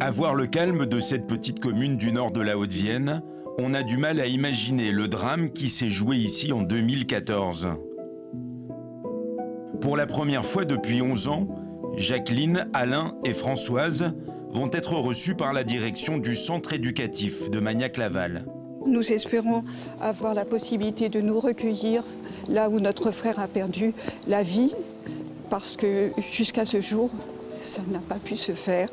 À voir le calme de cette petite commune du nord de la Haute-Vienne, on a du mal à imaginer le drame qui s'est joué ici en 2014. Pour la première fois depuis 11 ans, Jacqueline, Alain et Françoise vont être reçus par la direction du centre éducatif de Magnac-Laval. Nous espérons avoir la possibilité de nous recueillir là où notre frère a perdu la vie, parce que jusqu'à ce jour, ça n'a pas pu se faire.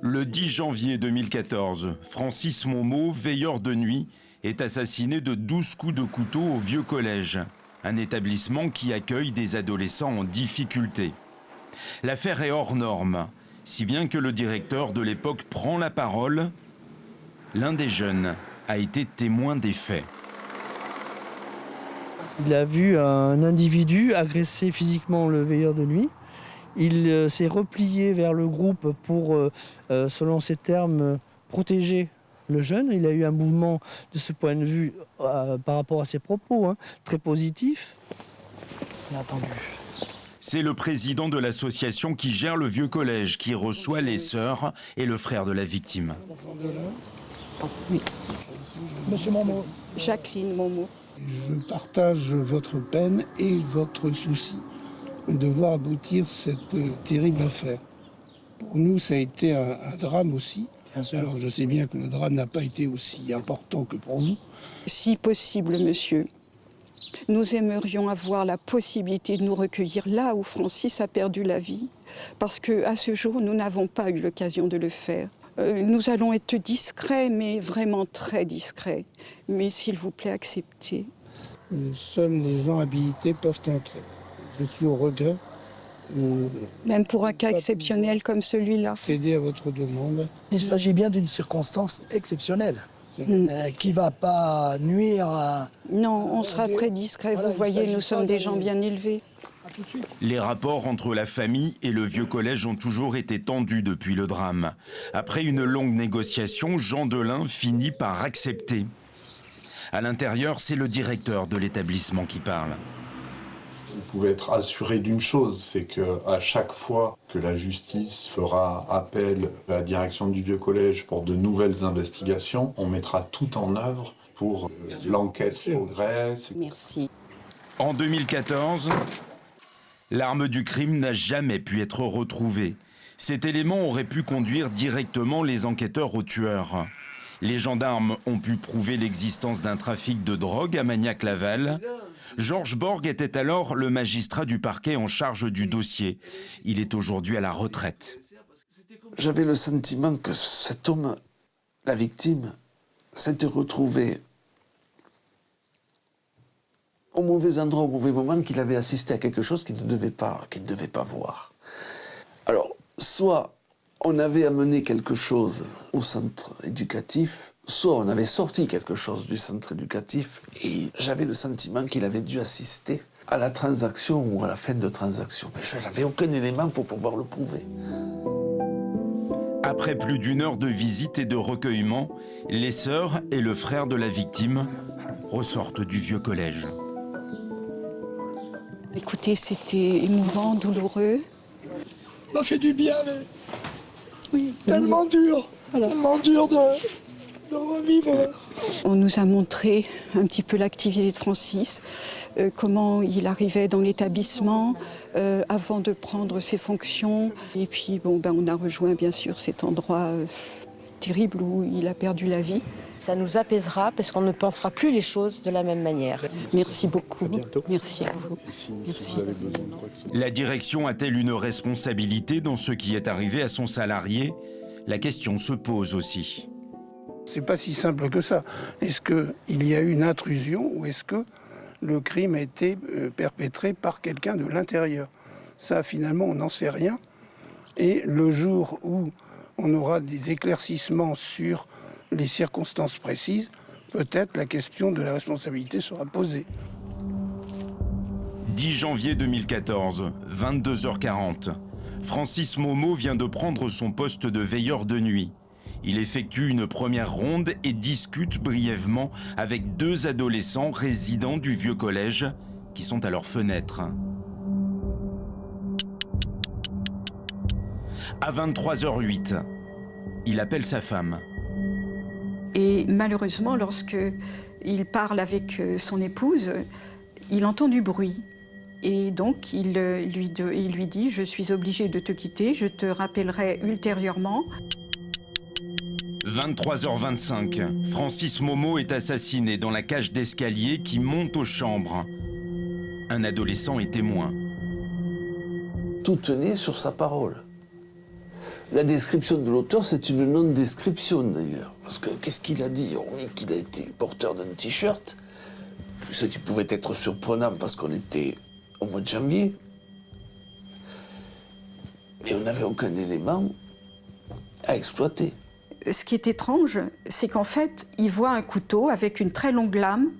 Le 10 janvier 2014, Francis Monmeau, veilleur de nuit, est assassiné de 12 coups de couteau au Vieux Collège, un établissement qui accueille des adolescents en difficulté. L'affaire est hors norme, si bien que le directeur de l'époque prend la parole. L'un des jeunes a été témoin des faits. Il a vu un individu agresser physiquement le veilleur de nuit. Il s'est replié vers le groupe pour, selon ses termes, protéger le jeune. Il a eu un mouvement de ce point de vue par rapport à ses propos, très positif. Inattendu. C'est le président de l'association qui gère le Vieux Collège qui reçoit les sœurs et le frère de la victime. Oui. Monsieur Monmeau. Jacqueline Monmeau. Je partage votre peine et votre souci de voir aboutir cette terrible affaire. Pour nous, ça a été un drame aussi. Alors, je sais bien que le drame n'a pas été aussi important que pour vous. Si possible, monsieur, nous aimerions avoir la possibilité de nous recueillir là où Francis a perdu la vie, parce qu'à ce jour, nous n'avons pas eu l'occasion de le faire. Nous allons être discrets, mais vraiment très discrets. Mais s'il vous plaît, acceptez. Seuls les gens habilités peuvent entrer. Je suis au regret. Même pour un cas exceptionnel comme celui-là. Céder à votre demande. Il s'agit bien d'une circonstance exceptionnelle qui ne va pas nuire à... Non, on sera très discret. Voilà, vous voyez, nous sommes des gens bien élevés. Les rapports entre la famille et le Vieux Collège ont toujours été tendus depuis le drame. Après une longue négociation, Jean Delin finit par accepter. À l'intérieur, c'est le directeur de l'établissement qui parle. Vous pouvez être assuré d'une chose, c'est qu'à chaque fois que la justice fera appel à la direction du Vieux Collège pour de nouvelles investigations, on mettra tout en œuvre pour que l'enquête progresse. Merci. En 2014, l'arme du crime n'a jamais pu être retrouvée. Cet élément aurait pu conduire directement les enquêteurs au tueur. Les gendarmes ont pu prouver l'existence d'un trafic de drogue à Magnac-Laval. Georges Borg était alors le magistrat du parquet en charge du dossier. Il est aujourd'hui à la retraite. J'avais le sentiment que cet homme, la victime, s'était retrouvé au mauvais endroit, au mauvais moment, qu'il avait assisté à quelque chose qu'il ne devait pas voir. Alors, soit on avait amené quelque chose au centre éducatif, soit on avait sorti quelque chose du centre éducatif, et j'avais le sentiment qu'il avait dû assister à la transaction ou à la fin de transaction. Mais je n'avais aucun élément pour pouvoir le prouver. Après plus d'une heure de visite et de recueillement, les sœurs et le frère de la victime ressortent du Vieux Collège. Écoutez, c'était émouvant, douloureux. Ça fait du bien, mais Oui. tellement dur de revivre. On nous a montré un petit peu l'activité de Francis, comment il arrivait dans l'établissement avant de prendre ses fonctions. Et puis, on a rejoint bien sûr cet endroit terrible où il a perdu la vie. Ça nous apaisera parce qu'on ne pensera plus les choses de la même manière. Merci beaucoup. Merci à vous. Merci. La direction a-t-elle une responsabilité dans ce qui est arrivé à son salarié? La question se pose aussi. C'est pas si simple que ça. Est-ce qu'il y a eu une intrusion ou est-ce que le crime a été perpétré par quelqu'un de l'intérieur? Ça, finalement, on n'en sait rien. Et le jour où on aura des éclaircissements sur les circonstances précises, peut-être la question de la responsabilité sera posée. 10 janvier 2014, 22h40. Francis Monmeau vient de prendre son poste de veilleur de nuit. Il effectue une première ronde et discute brièvement avec deux adolescents résidents du Vieux Collège qui sont à leur fenêtre. À 23h08, Il appelle sa femme. Et malheureusement, lorsque il parle avec son épouse, il entend du bruit. Et donc, il lui dit « Je suis obligé de te quitter, je te rappellerai ultérieurement ». 23h25, Francis Momo est assassiné dans la cage d'escalier qui monte aux chambres. Un adolescent est témoin. Tout tenait sur sa parole. La description de l'auteur, c'est une non-description d'ailleurs. Parce que qu'est-ce qu'il a dit? Hormis qu'il a été porteur d'un t-shirt, ce qui pouvait être surprenant parce qu'on était au mois de janvier. Mais on n'avait aucun élément à exploiter. Ce qui est étrange, c'est qu'en fait, il voit un couteau avec une très longue lame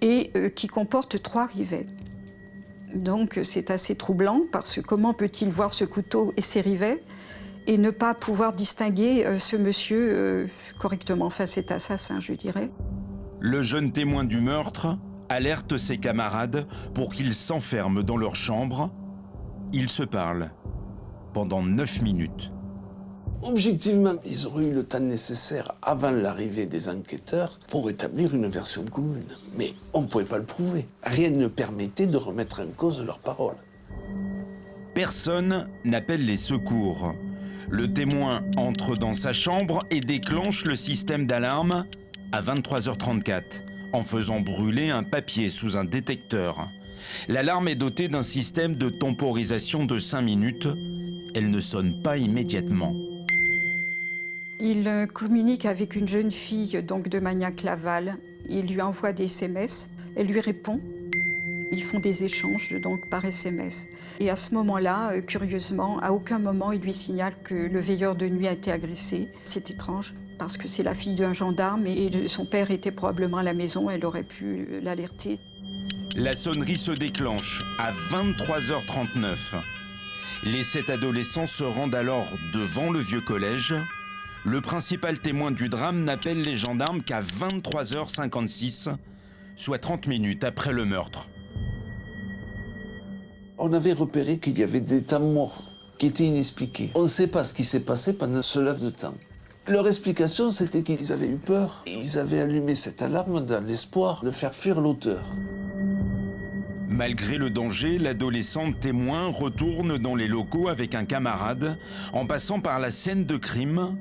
et qui comporte 3 rivets. Donc c'est assez troublant parce que comment peut-il voir ce couteau et ses rivets et ne pas pouvoir distinguer ce monsieur correctement, enfin cet assassin, je dirais. Le jeune témoin du meurtre alerte ses camarades pour qu'ils s'enferment dans leur chambre. Ils se parlent pendant 9 minutes. Objectivement, ils auraient eu le temps nécessaire avant l'arrivée des enquêteurs pour établir une version commune. Mais on ne pouvait pas le prouver. Rien ne permettait de remettre en cause leurs paroles. Personne n'appelle les secours. Le témoin entre dans sa chambre et déclenche le système d'alarme à 23h34 en faisant brûler un papier sous un détecteur. L'alarme est dotée d'un système de temporisation de 5 minutes. Elle ne sonne pas immédiatement. Il communique avec une jeune fille donc de Magnac-Laval. Il lui envoie des SMS, elle lui répond. Ils font des échanges donc par SMS. Et à ce moment-là, curieusement, à aucun moment il lui signale que le veilleur de nuit a été agressé. C'est étrange parce que c'est la fille d'un gendarme et son père était probablement à la maison, elle aurait pu l'alerter. La sonnerie se déclenche à 23h39. Les 7 adolescents se rendent alors devant le vieux collège. Le principal témoin du drame n'appelle les gendarmes qu'à 23h56, soit 30 minutes après le meurtre. On avait repéré qu'il y avait des temps morts qui étaient inexpliqués. On ne sait pas ce qui s'est passé pendant ce laps de temps. Leur explication, c'était qu'ils avaient eu peur. Ils avaient allumé cette alarme dans l'espoir de faire fuir l'auteur. Malgré le danger, l'adolescent témoin retourne dans les locaux avec un camarade en passant par la scène de crime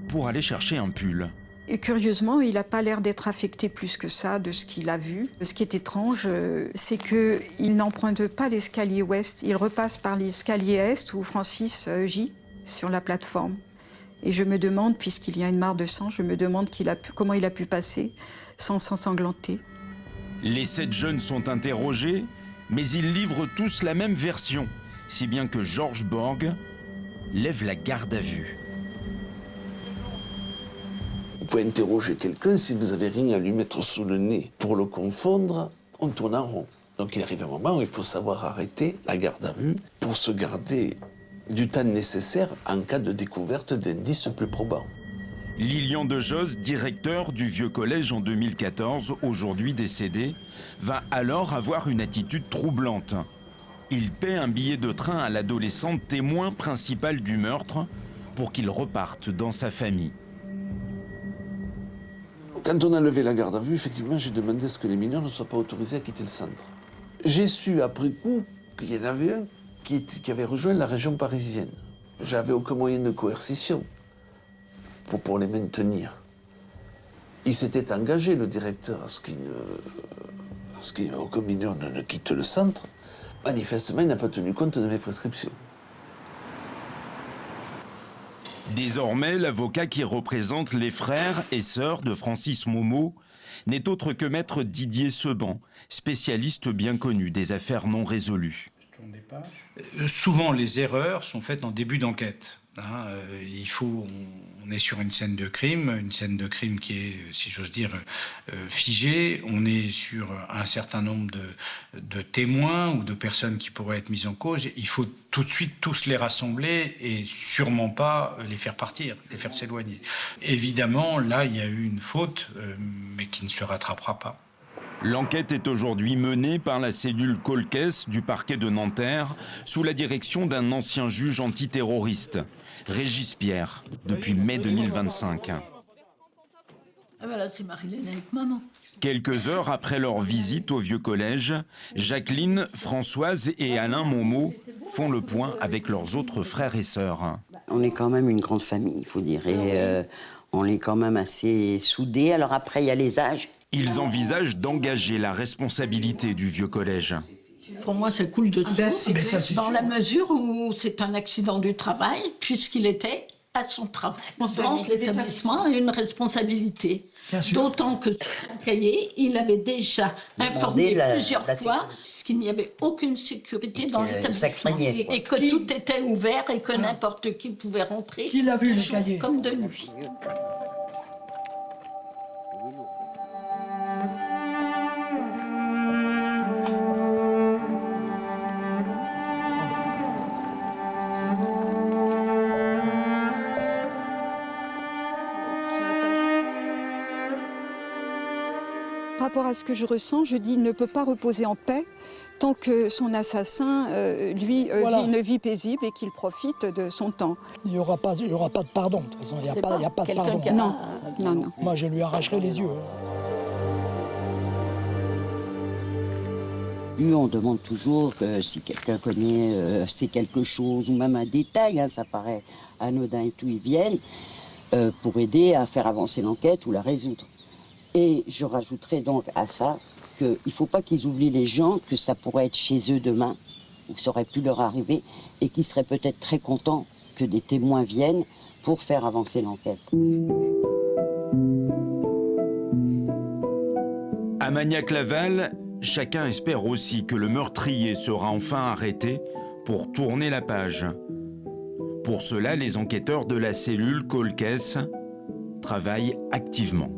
pour aller chercher un pull. Et curieusement, il n'a pas l'air d'être affecté plus que ça de ce qu'il a vu. Ce qui est étrange, c'est qu'il n'emprunte pas l'escalier ouest. Il repasse par l'escalier est où Francis gît sur la plateforme. Et je me demande, puisqu'il y a une mare de sang, je me demande comment il a pu passer sans s'ensanglanter. Les 7 jeunes sont interrogés, mais ils livrent tous la même version, si bien que Georges Borg lève la garde à vue. Vous pouvez interroger quelqu'un, si vous n'avez rien à lui mettre sous le nez pour le confondre, on tourne en rond. Donc il arrive un moment où il faut savoir arrêter la garde à vue pour se garder du temps nécessaire en cas de découverte d'indices plus probants. Lilian de Joz, directeur du Vieux Collège en 2014, aujourd'hui décédé, va alors avoir une attitude troublante. Il paie un billet de train à l'adolescent témoin principal du meurtre pour qu'il reparte dans sa famille. Quand on a levé la garde à vue, effectivement, j'ai demandé à ce que les mineurs ne soient pas autorisés à quitter le centre. J'ai su après coup qu'il y en avait un qui avait rejoint la région parisienne. J'avais aucun moyen de coercition pour les maintenir. Il s'était engagé, le directeur, à ce qu'aucun mineur ne quitte le centre. Manifestement, il n'a pas tenu compte de mes prescriptions. Désormais, l'avocat qui représente les frères et sœurs de Francis Momo n'est autre que maître Didier Seban, spécialiste bien connu des affaires non résolues. Souvent, les erreurs sont faites en début d'enquête. On est sur une scène de crime qui est, si j'ose dire, figée. On est sur un certain nombre de témoins ou de personnes qui pourraient être mises en cause. Il faut tout de suite tous les rassembler et sûrement pas les faire partir, les faire s'éloigner. Évidemment, là, il y a eu une faute, mais qui ne se rattrapera pas. L'enquête est aujourd'hui menée par la cellule Colquès du parquet de Nanterre sous la direction d'un ancien juge antiterroriste, Régis Pierre, depuis mai 2025. Voilà, c'est Marilène avec maman. Quelques heures après leur visite au vieux collège, Jacqueline, Françoise et Alain Momo font le point avec leurs autres frères et sœurs. On est quand même une grande famille, il faut dire, et on est quand même assez soudés. Alors après, il y a les âges. Ils envisagent d'engager la responsabilité du vieux collège. Pour moi, ça coule de source, dans la mesure où c'est un accident du travail, puisqu'il était à son travail. Donc l'établissement a une responsabilité. D'autant que son cahier, il avait déjà informé plusieurs fois qu'il n'y avait aucune sécurité dans l'établissement. Et que tout était ouvert et que n'importe qui pouvait rentrer. Qui l'a vu, le cahier? Comme de nuit. Par rapport à ce que je ressens, je dis il ne peut pas reposer en paix tant que son assassin, vit une vie paisible et qu'il profite de son temps. Il n'y aura pas de pardon, de toute façon, il n'y a pas de pardon. Non. Moi, je lui arracherai les yeux. Nous, on demande toujours que si quelqu'un connaît sait quelque chose, ou même un détail, ça paraît anodin et tout, ils viennent pour aider à faire avancer l'enquête ou la résoudre. Et je rajouterai donc à ça qu'il ne faut pas qu'ils oublient les gens, que ça pourrait être chez eux demain, ou que ça aurait pu leur arriver, et qu'ils seraient peut-être très contents que des témoins viennent pour faire avancer l'enquête. À Magnac-Laval, chacun espère aussi que le meurtrier sera enfin arrêté pour tourner la page. Pour cela, les enquêteurs de la cellule Colquès travaillent activement.